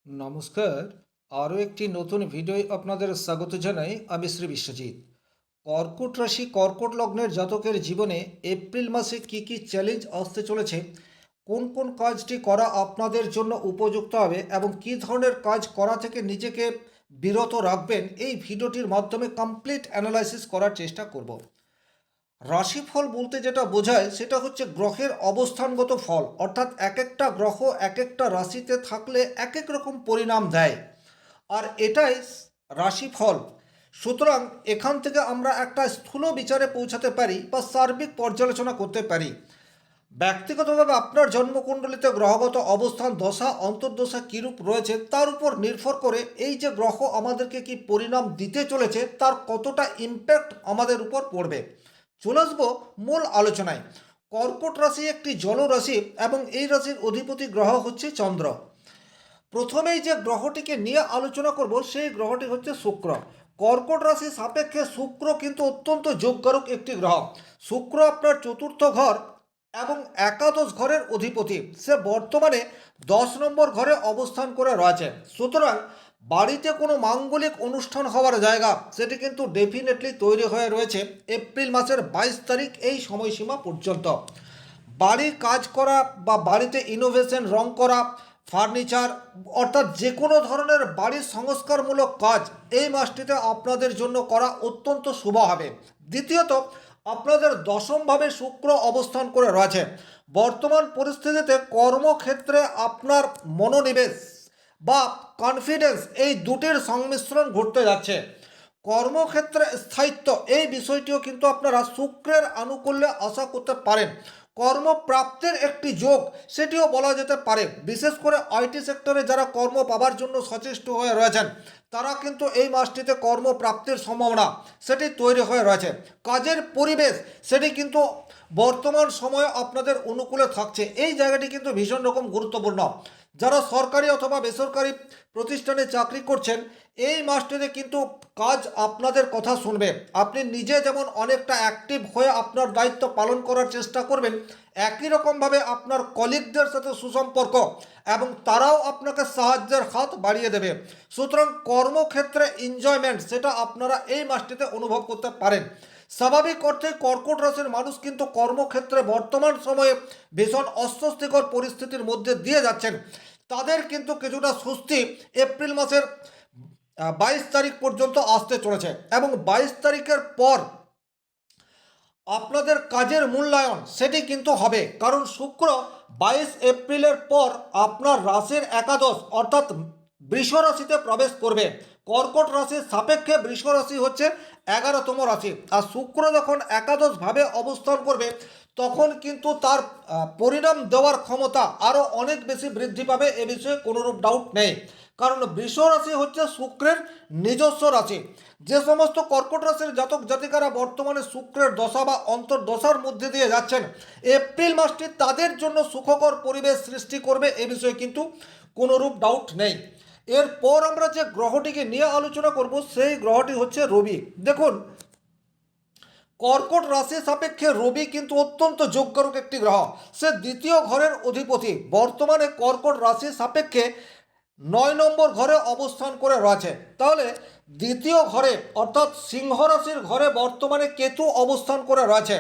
নমস্কার। আরও একটি নতুন ভিডিওয় আপনাদের স্বাগত জানাই। আমি শ্রী বিশ্বজিৎ। কর্কট রাশি কর্কট লগ্নের জাতকের জীবনে এপ্রিল মাসে কি কি চ্যালেঞ্জ আসতে চলেছে, কোন কোন কাজটি করা আপনাদের জন্য উপযুক্ত হবে এবং কী ধরনের কাজ করা থেকে নিজেকে বিরত রাখবেন, এই ভিডিওটির মাধ্যমে কমপ্লিট অ্যানালাইসিস করার চেষ্টা করব। রাশিফল বলতে যেটা বোঝায় সেটা হচ্ছে গ্রহের অবস্থানগত ফল, অর্থাৎ এক একটা গ্রহ এক একটা রাশিতে থাকলে এক এক রকম পরিণাম দেয়, আর এটাই রাশিফল। সুতরাং এখান থেকে আমরা একটা স্থূল বিচারে পৌঁছাতে পারি বা সার্বিক পর্যালোচনা করতে পারি। ব্যক্তিগতভাবে আপনার জন্মকুণ্ডলিতে গ্রহগত অবস্থান, দশা, অন্তর্দশা কীরূপ রয়েছে তার উপর নির্ভর করে এই যে গ্রহ আমাদেরকে কি পরিণাম দিতে চলেছে তার কতটা ইম্প্যাক্ট আমাদের উপর পড়বে। চলে আসবো মূল আলোচনায়। কর্কট রাশি একটি জলরাশি এবং এই রাশির অধিপতি গ্রহ হচ্ছে চন্দ্র। প্রথমেই যে গ্রহটিকে নিয়ে আলোচনা করব সেই গ্রহটি হচ্ছে শুক্র। কর্কট রাশি সাপেক্ষে শুক্র কিন্তু অত্যন্ত যোগকারক একটি গ্রহ। শুক্র আপনার চতুর্থ ঘর এবং একাদশ ঘরের অধিপতি। সে বর্তমানে 10 নম্বর ঘরে অবস্থান করে রয়েছে। সুতরাং বাড়িতে কোনো মাঙ্গলিক অনুষ্ঠান হওয়ার জায়গা সেটি কিন্তু ডেফিনেটলি তৈরি হয়ে রয়েছে এপ্রিল মাসের 22 তারিখ এই সময়সীমা পর্যন্ত। বাড়ির কাজ করা বা বাড়িতে ইনোভেশন, রং করা, ফার্নিচার, অর্থাৎ যে কোনো ধরনের বাড়ির সংস্কারমূলক কাজ এই মাসটিতে আপনাদের জন্য করা অত্যন্ত শুভ হবে। দ্বিতীয়ত, আপনাদের দশমভাবে শুক্র অবস্থান করে রয়েছে। বর্তমান পরিস্থিতিতে কর্মক্ষেত্রে আপনার মনোনিবেশ বা কনফিডেন্স এই দুটির সংমিশ্রণ ঘটতে যাচ্ছে। কর্মক্ষেত্রে স্থায়িত্ব এই বিষয়টিও কিন্তু আপনারা শুক্রের আনুকূল্যে আশা করতে পারেন। কর্মপ্রাপ্তির একটি যোগ সেটিও বলা যেতে পারে। বিশেষ করে আইটি সেক্টরে যারা কর্ম পাবার জন্য সচেষ্ট হয়ে রয়েছেন তারা কিন্তু এই মাসটিতে কর্মপ্রাপ্তির সম্ভাবনা সেটি তৈরি হয়ে রয়েছে। কাজের পরিবেশ সেটি কিন্তু বর্তমান সময়ে আপনাদের অনুকূলে থাকছে। এই জায়গাটি কিন্তু ভীষণ রকম গুরুত্বপূর্ণ। যারা সরকারি অথবা বেসরকারি প্রতিষ্ঠানে চাকরি করছেন এই মাসটিতে কিন্তু কাজ আপনাদের কথা শুনবে। আপনি নিজে যেমন অনেকটা অ্যাক্টিভ হয়ে আপনার দায়িত্ব পালন করার চেষ্টা করবেন, একই রকমভাবে আপনার কলিগদের সাথে সুসম্পর্ক এবং তারাও আপনাকে সাহায্যের হাত বাড়িয়ে দেবে। সুতরাং কর্মক্ষেত্রে এনজয়মেন্ট সেটা আপনারা এই মাসটিতে অনুভব করতে পারেন। স্বাভাবিক অর্থে কর্কট রাশির মানুষ কিন্তু কর্মক্ষেত্রে বর্তমান সময়ে ভীষণ অস্বস্তিকর পরিস্থিতির মধ্যে দিয়ে যাচ্ছেন। তাদের কিন্তু কিছুটা স্বস্তি এপ্রিল মাসের 22 তারিখ পর্যন্ত আসতে চলেছে এবং 22 তারিখের পর আপনাদের কাজের মূল্যায়ন সেটি কিন্তু হবে, কারণ শুক্র 22 এপ্রিলের পর আপনার রাশির একাদশ অর্থাৎ বৃষ রাশিতে প্রবেশ করবে। কর্কট রাশির সাপেক্ষে বৃষ রাশি হচ্ছে 11তম রাশি, আর শুক্র যখন একাদশভাবে অবস্থান করবে তখন কিন্তু তার পরিণাম দেওয়ার ক্ষমতা আরও অনেক বেশি বৃদ্ধি পাবে, এ বিষয়ে কোনোরূপ ডাউট নেই। কারণ বৃষ রাশি হচ্ছে শুক্রের নিজস্ব রাশি। যে সমস্ত কর্কট রাশির জাতক জাতিকারা বর্তমানে শুক্রের দশা বা অন্তর্দশার মধ্যে দিয়ে যাচ্ছেন, এপ্রিল মাসটি তাদের জন্য সুখকর পরিবেশ সৃষ্টি করবে, এ বিষয়ে কিন্তু কোনোরূপ ডাউট নেই। এরপর আমরা যে গ্রহটিকে নিয়ে আলোচনা করব সেই গ্রহটি হচ্ছে রবি। দেখুন, কর্কট রাশি সাপেক্ষে রবি কিন্তু অত্যন্ত যোগকারক একটি গ্রহ। সে দ্বিতীয় ঘরের অধিপতি। বর্তমানে কর্কট রাশি সাপেক্ষে 9 নম্বর ঘরে অবস্থান করে রয়েছে। তাহলে দ্বিতীয় ঘরে অর্থাৎ সিংহ রাশির ঘরে বর্তমানে কেতু অবস্থান করে রয়েছে।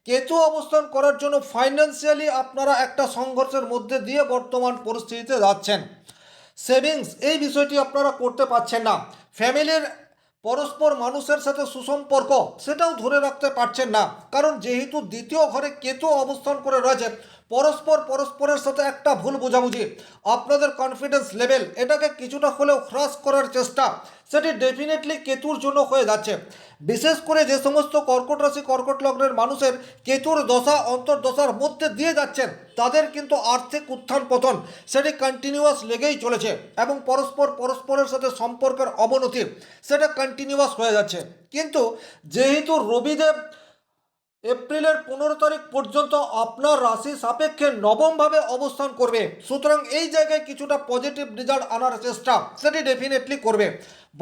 কেতু অবস্থান করার জন্য ফাইন্যান্সিয়ালি আপনারা একটা সংঘর্ষের মধ্যে দিয়ে বর্তমান পরিস্থিতিতে যাচ্ছেন। সেভিংস এই বিষয়টি আপনারা করতে পারছেন না। ফ্যামিলির পরস্পর মানুষের সাথে সুসম্পর্ক সেটাও ধরে রাখতে পারছেন না, কারণ যেহেতু দ্বিতীয় ঘরে কেতু অবস্থান করে রয়েছে পরস্পরের সাথে একটা ভুল বোঝাবুঝি, আপনাদের কনফিডেন্স লেভেল এটাকে কিছুটা হলেও হ্রাস করার চেষ্টা সেটি ডেফিনেটলি কেতুর জন্য হয়ে যাচ্ছে। বিশেষ করে যে সমস্ত কর্কট রাশি কর্কট লগ্নের মানুষের কেতুর দশা অন্তর্দশার মধ্যে দিয়ে যাচ্ছেন তাদের কিন্তু আর্থিক উত্থান পতন সেটি কন্টিনিউয়াস লেগেই চলেছে এবং পরস্পরের সাথে সম্পর্কের অবনতি সেটা কন্টিনিউয়াস হয়ে যাচ্ছে। কিন্তু যেহেতু রবিদেব এপ্রিলের 15 তারিখ পর্যন্ত আপনার রাশি সাপেক্ষে নবমভাবে অবস্থান করবে, সুতরাং এই জায়গায় কিছুটা পজিটিভ রেজাল্ট আনার চেষ্টা সেটি ডেফিনেটলি করবে।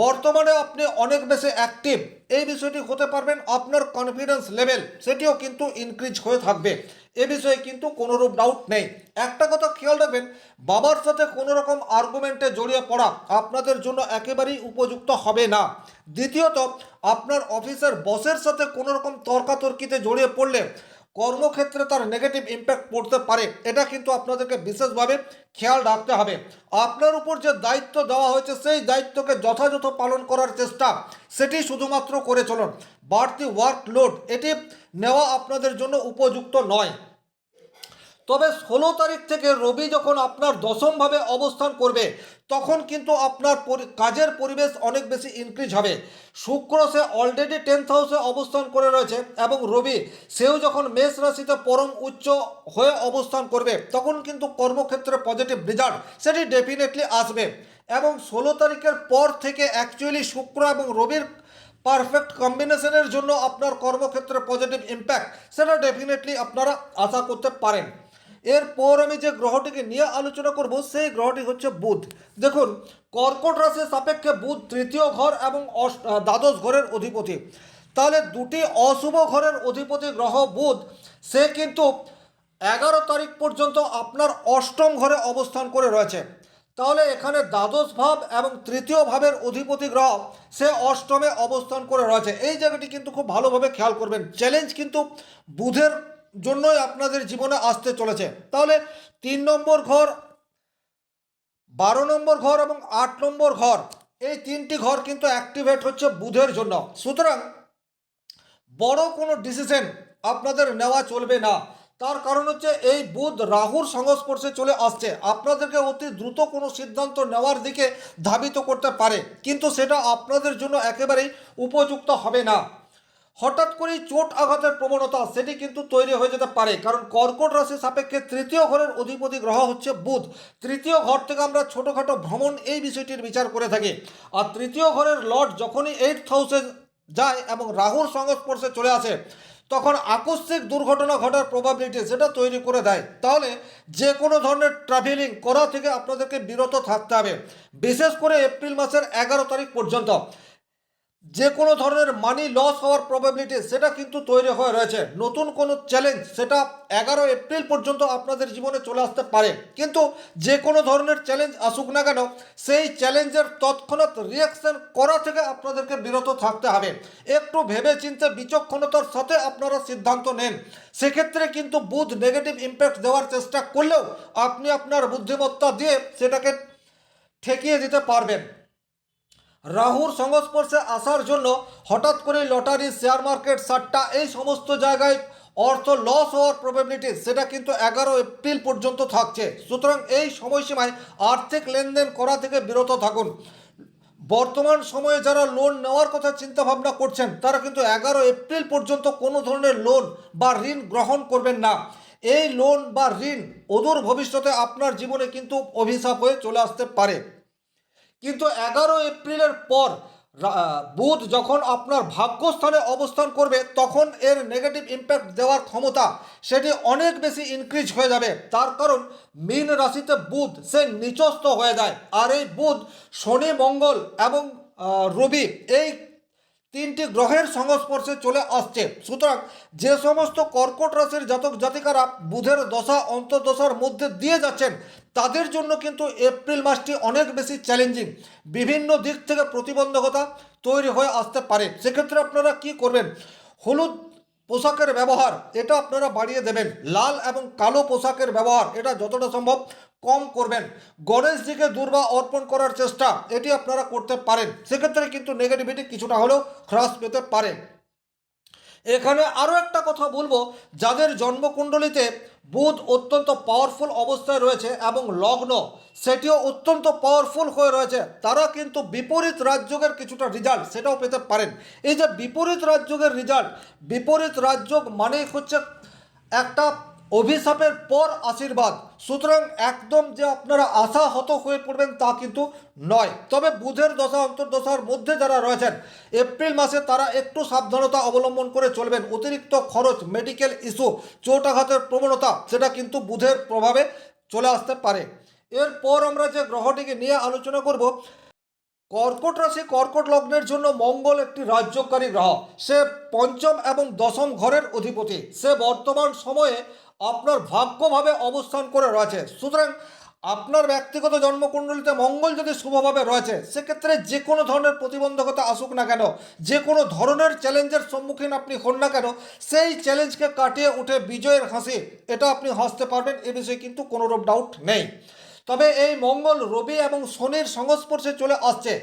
বর্তমানে আপনি অনেক বেশি অ্যাক্টিভ এই বিষয়টি হতে পারবেন। আপনার কনফিডেন্স লেভেল সেটিও কিন্তু ইনক্রিজ হয়ে থাকবে, এ বিষয়ে কিন্তু কোনোরূপ ডাউট নেই। একটা কথা খেয়াল রাখবেন, বাবার সাথে কোনো রকম আর্গুমেন্টে জড়িয়ে পড়া আপনাদের জন্য একেবারেই উপযুক্ত হবে না। দ্বিতীয়ত, আপনার অফিসের বসের সাথে কোনো রকম তর্কাতর্কিতে জড়িয়ে পড়লে কর্মক্ষেত্রে তার নেগেটিভ ইম্প্যাক্ট পড়তে পারে, এটা কিন্তু আপনাদেরকে বিশেষভাবে খেয়াল রাখতে হবে। আপনার উপর যে দায়িত্ব দেওয়া হয়েছে সেই দায়িত্বকে যথাযথ পালন করার চেষ্টা সেটি শুধুমাত্র করে চলুন। বাড়তি ওয়ার্কলোড এটি নেওয়া আপনাদের জন্য উপযুক্ত নয়। তবে 16 তারিখ থেকে রবি যখন আপনার দশমভাবে অবস্থান করবে তখন কিন্তু আপনার কাজের পরিবেশ অনেক বেশি ইনক্রিজ হবে। শুক্র সে অলরেডি 10th হাউসে অবস্থান করে রয়েছে এবং রবি সেও যখন মেষ রাশিতে পরম উচ্চ হয়ে অবস্থান করবে তখন কিন্তু কর্মক্ষেত্রে পজিটিভ রেজাল্ট সেটি ডেফিনেটলি আসবে। এবং 16 তারিখের পর থেকে অ্যাকচুয়ালি শুক্র এবং রবির পারফেক্ট কম্বিনেশনের জন্য আপনার কর্মক্ষেত্রে পজিটিভ ইম্প্যাক্ট সেটা ডেফিনেটলি আপনারা আশা করতে পারেন। এরপর আমি যে গ্রহটিকে নিয়ে আলোচনা করব সেই গ্রহটি হচ্ছে বুধ। দেখুন, কর্কট রাশির সাপেক্ষে বুধ তৃতীয় ঘর এবং দ্বাদশ ঘরের অধিপতি। তাহলে দুটি অশুভ ঘরের অধিপতি গ্রহ বুধ সে কিন্তু 11 তারিখ পর্যন্ত আপনার অষ্টম ঘরে অবস্থান করে রয়েছে। তাহলে এখানে দ্বাদশ ভাব এবং তৃতীয় ভাবের অধিপতি গ্রহ সে অষ্টমে অবস্থান করে রয়েছে। এই জায়গাটি কিন্তু খুব ভালোভাবে খেয়াল করবেন। চ্যালেঞ্জ কিন্তু বুধের জন্যই আপনাদের জীবনে আসতে চলেছে। তাহলে 3 নম্বর ঘর, 12 নম্বর ঘর এবং 8 নম্বর ঘর, এই তিনটি ঘর কিন্তু অ্যাক্টিভেট হচ্ছে বুধের জন্য। সুতরাং বড় কোনো ডিসিশন আপনাদের নেওয়া চলবে না। তার কারণ হচ্ছে এই বুধ রাহুর সংস্পর্শে চলে আসছে, আপনাদেরকে অতি দ্রুত কোনো সিদ্ধান্ত নেওয়ার দিকে ধাবিত করতে পারে, কিন্তু সেটা আপনাদের জন্য একেবারেই উপযুক্ত হবে না। হঠাৎ করেই চোট আঘাতের প্রবণতা সেটি কিন্তু তৈরি হয়ে যেতে পারে, কারণ কর্কট রাশি সাপেক্ষে তৃতীয় ঘরের অধিপতি গ্রহ হচ্ছে বুধ। তৃতীয় ঘর থেকে আমরা ছোটোখাটো ভ্রমণ এই বিষয়টির বিচার করে থাকি। আর তৃতীয় ঘরের লর্ড যখনই 8th হাউসে যায় এবং রাহুর সংস্পর্শে চলে আসে তখন আকস্মিক দুর্ঘটনা ঘটার প্রবাবিলিটি সেটা তৈরি করে দেয়। তাহলে যে কোনো ধরনের ট্রাভেলিং করা থেকে আপনাদেরকে বিরত থাকতে হবে, বিশেষ করে এপ্রিল মাসের 11 তারিখ পর্যন্ত। যে কোনো ধরনের মানি লস হওয়ার প্রবাবিলিটি সেটা কিন্তু তৈরি হয়ে রয়েছে। নতুন কোনো চ্যালেঞ্জ সেটা 11 এপ্রিল পর্যন্ত আপনাদের জীবনে চলে আসতে পারে, কিন্তু যে কোনো ধরনের চ্যালেঞ্জ আসুক না কেন সেই চ্যালেঞ্জের তৎক্ষণাৎ রিয়াকশন করা থেকে আপনাদেরকে বিরত থাকতে হবে। একটু ভেবে চিন্তে বিচক্ষণতার সাথে আপনারা সিদ্ধান্ত নেন। সেক্ষেত্রে কিন্তু বুধ নেগেটিভ ইম্প্যাক্ট দেওয়ার চেষ্টা করলেও আপনি আপনার বুদ্ধিমত্তা দিয়ে সেটাকে ঠেকিয়ে দিতে পারবেন। রাহুর সংস্পর্শে আসার জন্য হঠাৎ করে লটারি, শেয়ার মার্কেট, সাট্টা এই সমস্ত জায়গায় অর্থ লস হওয়ার প্রবাবিলিটি সেটা কিন্তু 11 এপ্রিল পর্যন্ত থাকছে। সুতরাং এই সময়সীমায় আর্থিক লেনদেন করা থেকে বিরত থাকুন। বর্তমান সময়ে যারা লোন নেওয়ার কথা চিন্তা ভাবনা করছেন তারা কিন্তু 11 এপ্রিল পর্যন্ত কোনো ধরনের লোন বা ঋণ গ্রহণ করবেন না। এই লোন বা ঋণ অদূর ভবিষ্যতে আপনার জীবনে কিন্তু অভিশাপ হয়ে চলে আসতে পারে। কিন্তু 11 এপ্রিলের পর বুধ যখন আপনার ভাগ্যস্থানে অবস্থান করবে তখন এর নেগেটিভ ইম্প্যাক্ট দেওয়ার ক্ষমতা সেটি অনেক বেশি ইনক্রিজ হয়ে যাবে। তার কারণ মীন রাশিতে বুধ সে নিচস্থ হয়ে যায়, আর এই বুধ শনি, মঙ্গল এবং রবি এই তিনটি গ্রহের সংস্পর্শে চলে আসছে। সুতরাং যে সমস্ত কর্কট রাশির জাতক জাতিকারা বুধের দশা অন্তর্দশার মধ্যে দিয়ে যাচ্ছেন তাদের জন্য কিন্তু এপ্রিল মাসটি অনেক বেশি চ্যালেঞ্জিং। বিভিন্ন দিক থেকে প্রতিবন্ধকতা তৈরি হয়ে আসতে পারে। সেক্ষেত্রে আপনারা কি করবেন? হলুদ পোশাকের ব্যবহার এটা আপনারা বাড়িয়ে দেবেন। লাল এবং কালো পোশাকের ব্যবহার এটা যতটা সম্ভব কম করবেন। গণেশজিকে দুর্বা অর্পণ করার চেষ্টা এটি আপনারা করতে পারেন। সেক্ষেত্রে কিন্তু নেগেটিভিটি কিছুটা হলেও হ্রাস পেতে পারে। এখানে আরও একটা কথা বলবো, যাদের জন্মকুণ্ডলিতে বুধ অত্যন্ত পাওয়ারফুল অবস্থায় রয়েছে এবং লগ্ন সেটিও অত্যন্ত পাওয়ারফুল হয়ে রয়েছে, তারা কিন্তু বিপরীত রাজযোগের কিছুটা রেজাল্ট সেটাও পেতে পারেন। এই যে বিপরীত রাজযোগের রেজাল্ট, বিপরীত রাজযোগ মানেই হচ্ছে একটা অভিশাপের পর আশীর্বাদ। সুতরাং একদম যে আপনারা আশাহত হয়ে পড়বেন তা কিন্তু নয়। তবে বুধের দশা অন্তর্দশার মধ্যে যারা রয়েছেন এপ্রিল মাসে তারা একটু সাবধানতা অবলম্বন করে চলবেন। অতিরিক্ত খরচ, মেডিকেল ইস্যু, চোট আঘাতের প্রবণতা সেটা কিন্তু বুধের প্রভাবে চলে আসতে পারে। এরপর আমরা যে গ্রহটিকে নিয়ে আলোচনা করব, কর্কট রাশি কর্কট লগ্নের জন্য মঙ্গল একটি রাজ্যকারী গ্রহ। সে পঞ্চম এবং দশম ঘরের অধিপতি। সে বর্তমান সময়ে আপনার ভাগ্যভাবে অবস্থান করে রয়েছে। সুতরাং আপনার ব্যক্তিগত জন্মকুণ্ডলিতে মঙ্গল যদি শুভভাবে রয়েছে, সেক্ষেত্রে যে কোনো ধরনের প্রতিবন্ধকতা আসুক না কেন, যে কোনো ধরনের চ্যালেঞ্জের সম্মুখীন আপনি হন না কেন, সেই চ্যালেঞ্জকে কাটিয়ে উঠে বিজয়ের হাসি এটা আপনি হাসতে পারবেন, এ বিষয়ে কিন্তু কোনোরূপ ডাউট নেই। তবে এই মঙ্গল রবি এবং শনির সংস্পর্শে চলে আসছে।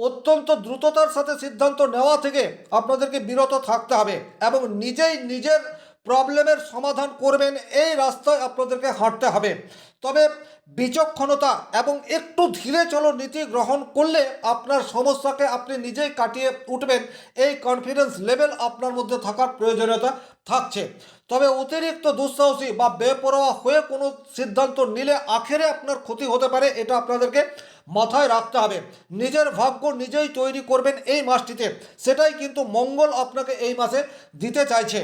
অত্যন্ত দ্রুততার সাথে সিদ্ধান্ত নেওয়া থেকে আপনাদেরকে বিরত থাকতে হবে এবং নিজেই নিজের প্রবলেমের সমাধান করবেন, এই রাস্তায় আপনাদেরকে হাঁটতে হবে। তবে বিচক্ষণতা এবং একটু ধীরে চলো নীতি গ্রহণ করলে আপনার সমস্যাকে আপনি নিজেই কাটিয়ে উঠবেন, এই কনফিডেন্স লেভেল আপনার মধ্যে থাকার প্রয়োজনীয়তা থাকছে। তবে অতিরিক্ত দুঃসাহসী বা বেপরোয়া হয়ে কোনো সিদ্ধান্ত নিলে আখেরে আপনার ক্ষতি হতে পারে, এটা আপনাদেরকে মাথায় রাখতে হবে। নিজের ভাগ্য নিজেই তৈরি করবেন এই মাসটিতে, সেটাই কিন্তু মঙ্গল আপনাকে এই মাসে দিতে চাইছে।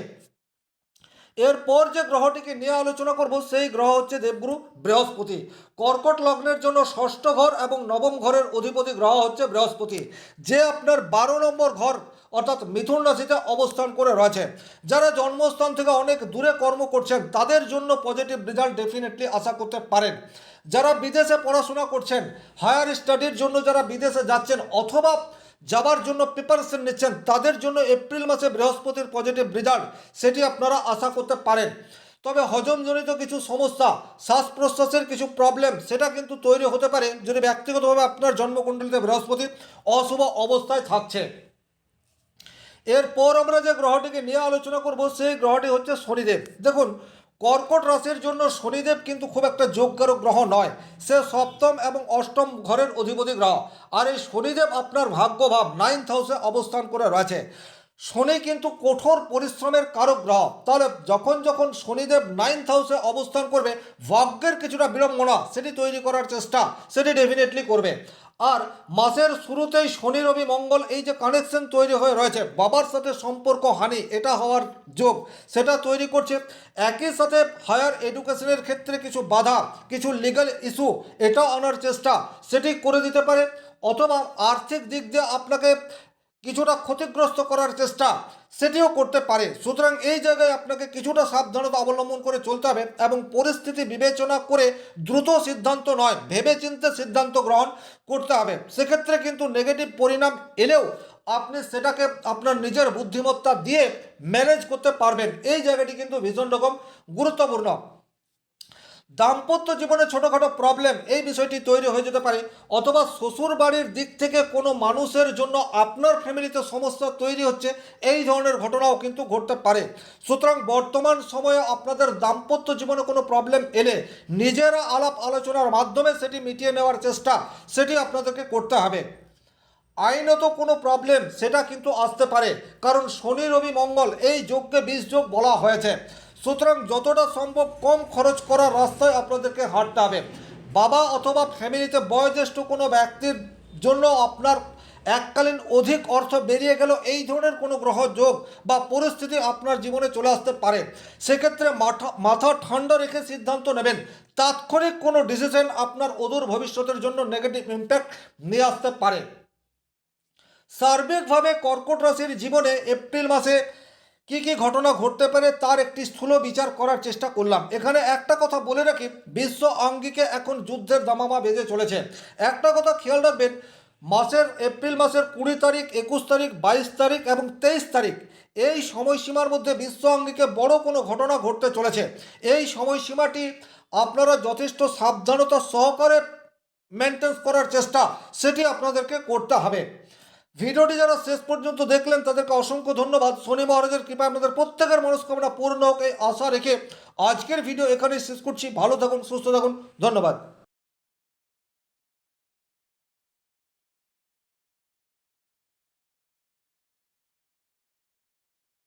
এরপর যে গ্রহটিকে নিয়ে আলোচনা করব, সেই গ্রহ হচ্ছে দেবগুরু বৃহস্পতি। কর্কট লগ্নের জন্য ষষ্ঠ ঘর এবং নবম ঘরের অধিপতি গ্রহ হচ্ছে বৃহস্পতি, যে আপনার 12 নম্বর ঘর অর্থাৎ মিথুন রাশিতে অবস্থান করে রয়েছে। যারা জন্মস্থান থেকে অনেক দূরে কর্ম করছেন, তাদের জন্য পজিটিভ রেজাল্ট ডেফিনেটলি আশা করতে পারেন। যারা বিদেশে পড়াশোনা করছেন, হায়ার স্টাডির জন্য যারা বিদেশে যাচ্ছেন অথবা যাবার জন্য প্রিপারেশন নিচ্ছেন, তাদের জন্য এপ্রিল মাসে বৃহস্পতির পজিটিভ রেজাল্ট সেটি আপনারা আশা করতে পারেন। তবে হজমজনিত কিছু সমস্যা, শ্বাস প্রশ্বাসের কিছু প্রবলেম, সেটা কিন্তু তৈরি হতে পারে যদি ব্যক্তিগতভাবে আপনার জন্মকুণ্ডলিতে বৃহস্পতি অশুভ অবস্থায় থাকছে। এরপর আমরা যে গ্রহটিকে নিয়ে আলোচনা করব, সেই গ্রহটি হচ্ছে শনিদেব। দেখুন, কর্কট রাশির জন্য শনিদেব কিন্তু খুব একটা যোগকারক গ্রহ নয়। সে সপ্তম এবং অষ্টম ঘরের অধিপতি গ্রহ। আর এই শনিদেব আপনার ভাগ্যভাব 9th হাউসে অবস্থান করে রয়েছে। শনি কিন্তু কঠোর পরিশ্রমের কারক গ্রহ। তাহলে যখন যখন শনিদেব 9th হাউসে অবস্থান করবে, ভাগ্যের কিছুটা বিড়ম্বনা সেটি তৈরি করার চেষ্টা সেটি ডেফিনেটলি করবে। আর মাসের শুরুতেই শনি রবি মঙ্গল এই যে কানেকশন তৈরি হয়ে রয়েছে, বাবার সাথে সম্পর্ক হানি এটা হওয়ার যোগ সেটা তৈরি করছে। একই সাথে হায়ার এডুকেশনের ক্ষেত্রে কিছু বাধা, কিছু লিগ্যাল ইস্যু এটা আনার চেষ্টা সেটি করে দিতে পারে, অথবা আর্থিক দিক দিয়ে আপনাকে কিছুটা ক্ষতিগ্রস্ত করার চেষ্টা সেটিও করতে পারে। সুতরাং এই জায়গায় আপনাকে কিছুটা সাবধানতা অবলম্বন করে চলতে হবে এবং পরিস্থিতি বিবেচনা করে দ্রুত সিদ্ধান্ত নয়, ভেবেচিন্তে সিদ্ধান্ত গ্রহণ করতে হবে। সেক্ষেত্রে কিন্তু নেগেটিভ পরিণাম এলেও আপনি সেটাকে আপনার নিজের বুদ্ধিমত্তা দিয়ে ম্যানেজ করতে পারবেন, এই জায়গাটি কিন্তু ভীষণ রকম গুরুত্বপূর্ণ। দাম্পত্য জীবনে ছোটোখাটো প্রবলেম এই বিষয়টি তৈরি হয়ে যেতে পারে, অথবা শ্বশুর বাড়ির দিক থেকে কোনো মানুষের জন্য আপনার ফ্যামিলিতে সমস্যা তৈরি হচ্ছে, এই ধরনের ঘটনাও কিন্তু ঘটতে পারে। সুতরাং বর্তমান সময়ে আপনাদের দাম্পত্য জীবনে কোনো প্রবলেম এলে নিজেরা আলাপ আলোচনার মাধ্যমে সেটি মিটিয়ে নেওয়ার চেষ্টা সেটি আপনাদেরকে করতে হবে। আইনত কোনো প্রবলেম সেটা কিন্তু আসতে পারে, কারণ শনি রবি মঙ্গল এই যোগকে 20 যোগ বলা হয়েছে। সুতরাং যতটা সম্ভব কম খরচ করার রাস্তায় আপনাদেরকে হাঁটতে হবে। বাবা অথবা ফ্যামিলিতে বয়োজ্যেষ্ঠ কোনো ব্যক্তির জন্য আপনার এককালীন অধিক অর্থ বেরিয়ে গেল, এই ধরনের কোনো গ্রহ যোগ বা পরিস্থিতি আপনার জীবনে চলে আসতে পারে। সেক্ষেত্রে মাথা ঠান্ডা রেখে সিদ্ধান্ত নেবেন। তাৎক্ষণিক কোনো ডিসিশন আপনার অদূর ভবিষ্যতের জন্য নেগেটিভ ইম্প্যাক্ট নিয়ে আসতে পারে। সার্বিকভাবে কর্কট রাশির জীবনে এপ্রিল মাসে কি কি ঘটনা ঘটতে পারে তার একটি স্থূল বিচার করার চেষ্টা করলাম। এখানে একটা কথা বলে রাখি, বিশ্ব আঙ্গিকে এখন যুদ্ধের দামামা বেজে চলেছে। একটা কথা খেয়াল রাখবেন, এপ্রিল মাসের 20 তারিখ, 21 তারিখ, 22 তারিখ এবং 23 তারিখ এই সময়সীমার মধ্যে বিশ্ব আঙ্গিকে বড় কোনো ঘটনা ঘটতে চলেছে। এই সময়সীমাটি আপনারা যথেষ্ট সাবধানতা সহকারে মেনটেন করার চেষ্টা সেটি আপনাদেরকে করতে হবে। ভিডিওটি যারা শেষ পর্যন্ত দেখলেন তাদেরকে অসংখ্য ধন্যবাদ। শনি মহারাজের কৃপায় আপনাদের প্রত্যেকের মনস্কামনা পূর্ণ হোক এই আশা রেখে আজকের ভিডিও এখানেই শেষ করছি। ভালো থাকুন, সুস্থ থাকুন, ধন্যবাদ।